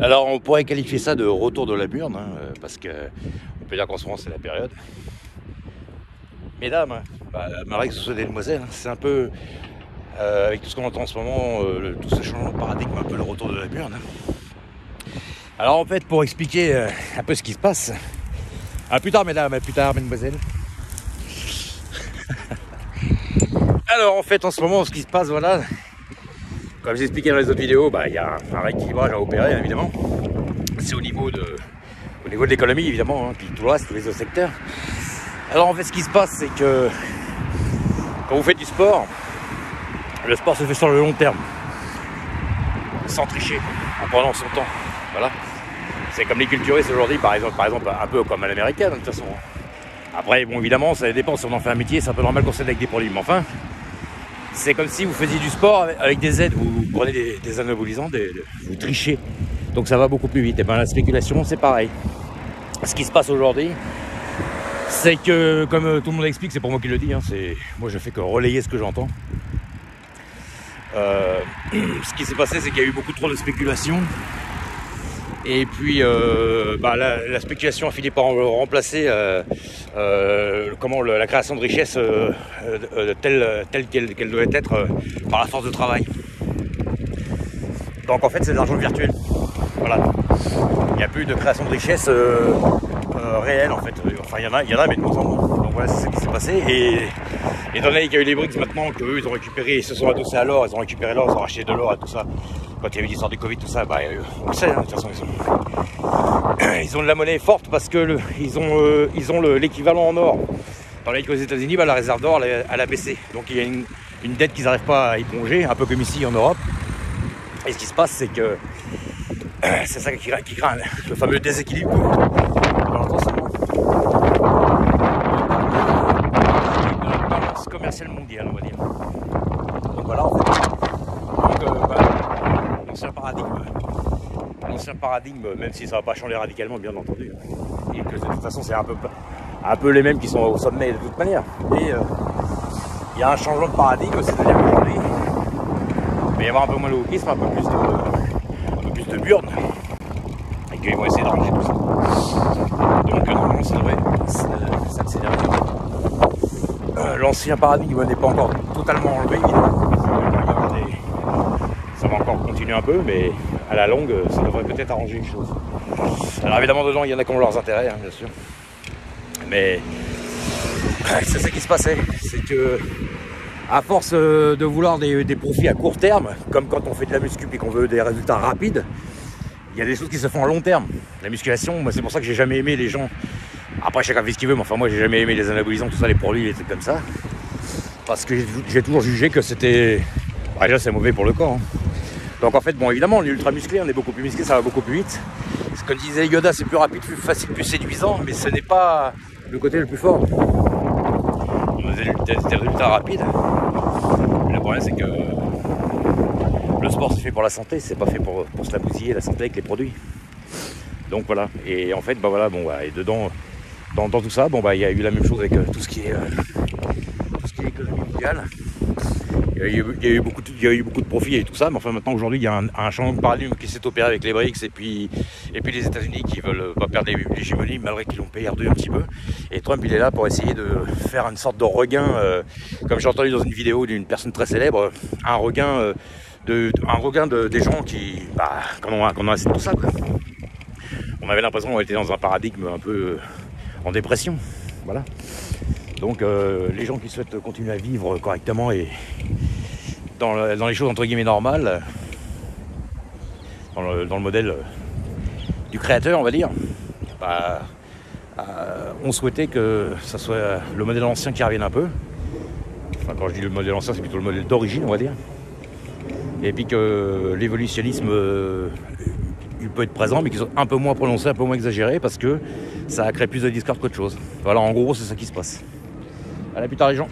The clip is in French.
Alors on pourrait qualifier ça de retour de la burne, hein, parce que on peut dire qu'en ce moment c'est la période. Mesdames, malgré que ce soit des demoiselles, hein, c'est un peu, avec tout ce qu'on entend en ce moment, tout ce changement de paradigme, un peu le retour de la burne. Hein. Alors en fait, pour expliquer un peu ce qui se passe, à plus tard mesdames, à plus tard mesdemoiselles. Alors en fait, en ce moment, ce qui se passe, voilà, comme j'ai expliqué dans les autres vidéos, il y a un rééquilibrage à opérer, évidemment. C'est au niveau de l'économie, évidemment, hein, puis tout le reste, tous les autres secteurs. Alors en fait, ce qui se passe, c'est que quand vous faites du sport, le sport se fait sur le long terme, sans tricher, en prenant son temps. Voilà. C'est comme les culturistes aujourd'hui, par exemple, un peu comme à l'américaine, de toute façon. Après, bon, évidemment, ça dépend si on en fait un métier, c'est un peu normal qu'on s'aide avec des produits, mais enfin, c'est comme si vous faisiez du sport avec des aides, vous prenez des anabolisants, vous trichez, donc ça va beaucoup plus vite. Et bien la spéculation, c'est pareil. Ce qui se passe aujourd'hui, c'est que, comme tout le monde explique, c'est pour moi qui le dis, hein, moi je fais que relayer ce que j'entends. Ce qui s'est passé, c'est qu'il y a eu beaucoup trop de spéculation. Et puis la spéculation a fini par remplacer la création de richesse telle qu'elle devait être par la force de travail. Donc en fait c'est de l'argent virtuel. Voilà. Il n'y a plus de création de richesse réelle en fait. Enfin il y en a mais de moins en moins. Donc voilà, c'est ce qui s'est passé. Et étant donné qu'il y a eu les BRICS maintenant, qu'eux ils ont récupéré, ils se sont adossés à l'or, ils ont récupéré l'or, ils ont racheté de l'or et tout ça. Quand il y a eu l'histoire du Covid, tout ça, on le sait, hein, de toute façon, ils ont de la monnaie forte parce que ils ont l'équivalent en or. Tandis qu'aux États-Unis, la réserve d'or, elle a baissé. Donc il y a une dette qu'ils n'arrivent pas à éponger, un peu comme ici en Europe. Et ce qui se passe, c'est que c'est ça qui craint le fameux déséquilibre. La balance commerciale mondiale, on va dire. Donc voilà, en fait. L'ancien paradigme, même si ça va pas changer radicalement, bien entendu, et que de toute façon c'est un peu les mêmes qui sont au sommet de toute manière. Et il y a un changement de paradigme, c'est-à-dire qu'aujourd'hui il va y avoir un peu moins de wokisme, un peu plus de burn, et qu'ils vont essayer d'arranger tout ça. Donc normalement ça devrait s'accélérer. L'ancien paradigme n'est pas encore totalement enlevé, ça va encore continuer un peu, mais à la longue, ça devrait peut-être arranger les choses. Alors évidemment, dedans, il y en a qui ont leurs intérêts, hein, bien sûr. Mais c'est ça qui se passait. C'est que, à force de vouloir des profits à court terme, comme quand on fait de la muscu et qu'on veut des résultats rapides, il y a des choses qui se font à long terme. La musculation, moi, c'est pour ça que j'ai jamais aimé les gens. Après, chacun fait ce qu'il veut, mais enfin, moi, j'ai jamais aimé les anabolisants, tout ça, les produits, les trucs comme ça. Parce que j'ai toujours jugé que c'était. Déjà, c'est mauvais pour le corps. Hein. Donc en fait, bon évidemment, on est ultra musclé, on est beaucoup plus musclé, ça va beaucoup plus vite. Ce que disait Yoda, c'est plus rapide, plus facile, plus séduisant, mais ce n'est pas le côté le plus fort. On a des résultats rapides. Le problème, c'est que le sport, c'est fait pour la santé, c'est pas fait pour se la bousiller, la santé avec les produits. Donc voilà, et en fait, et dedans, dans tout ça, il y a eu la même chose avec tout ce qui est économie mondiale. Il y a eu beaucoup de profits et tout ça, mais enfin maintenant aujourd'hui il y a un changement de paradigme qui s'est opéré avec les BRICS et puis les États-Unis qui veulent pas perdre l'hégémonie malgré qu'ils l'ont perdu un petit peu. Et Trump il est là pour essayer de faire une sorte de regain, comme j'ai entendu dans une vidéo d'une personne très célèbre, un regain des gens qui qu'on a assez de tout ça, quoi. On avait l'impression qu'on était dans un paradigme un peu en dépression, voilà. Donc les gens qui souhaitent continuer à vivre correctement et dans les choses entre guillemets normales, dans le modèle du créateur, on va dire, on souhaitait que ça soit le modèle ancien qui revienne un peu. Enfin, quand je dis le modèle ancien, c'est plutôt le modèle d'origine, on va dire. Et puis que l'évolutionnisme il peut être présent, mais qu'ils sont un peu moins prononcés, un peu moins exagérés, parce que ça a créé plus de discorde qu'autre chose. Voilà, en gros, c'est ça qui se passe. À la plus tard les gens.